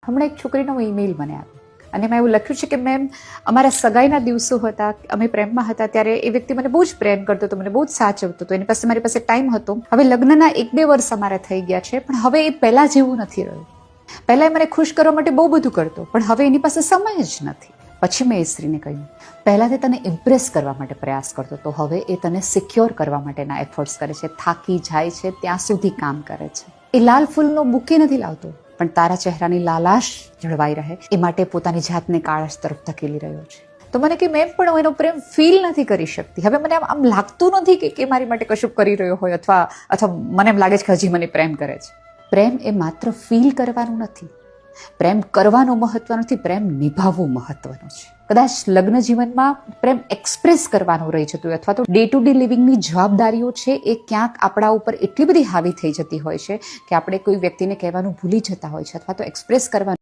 હમણાં એક છોકરીનો ઈમેલ મને આવ્યો અને મેં એવું લખ્યું છે કે મેમ અમારા સગાઈના દિવસો હતા, અમે પ્રેમમાં હતા ત્યારે એ વ્યક્તિ મને બહુ જ પ્રેમ કરતો હતો, મને બહુ જ સાચવતો હતો, એની પાસે મારી પાસે ટાઈમ હતો. હવે લગ્નના 1-2 વર્ષ અમારા થઈ ગયા છે, પણ હવે એ પહેલા જેવું નથી રહ્યું. પહેલા એ મને ખુશ કરવા માટે બહુ બધું કરતો, પણ હવે એની પાસે સમય જ નથી. પછી મેં એ સ્ત્રીને કહ્યું, પહેલા તે તને ઇમ્પ્રેસ કરવા માટે પ્રયાસ કરતો હતો, હવે એ તને સિક્યોર કરવા માટેના એફર્ટ્સ કરે છે, થાકી જાય છે ત્યાં સુધી કામ કરે છે. એ લાલ ફૂલનો બુકે નથી લાવતો, પણ તારા ચહેરાની લાલાશ જળવાઈ રહે એ માટે પોતાની જાતને કાળાશ તરફ ધકેલી રહ્યો છે. તો મને કે મેં પણ એનો પ્રેમ ફીલ નથી કરી શકતી. હવે મને આમ લાગતું નથી કે મારી માટે કશું કરી રહ્યો હોય અથવા મને એમ લાગે છે કે હજી મને પ્રેમ કરે છે. પ્રેમ એ માત્ર ફીલ કરવાનું નથી, પ્રેમ કરવાનું મહત્વ નથી, પ્રેમ નિભાવવું મહત્વનું છે. કદાચ લગ્ન જીવનમાં પ્રેમ એક્સપ્રેસ કરવાનું રહી જતું હોય અથવા તો ડે ટુ ડે લિવિંગની જવાબદારીઓ છે એ ક્યાંક આપણા ઉપર એટલી બધી હાવી થઈ જતી હોય છે કે આપણે કોઈ વ્યક્તિને કહેવાનું ભૂલી જતા હોય છે અથવા તો એક્સપ્રેસ કરવાનું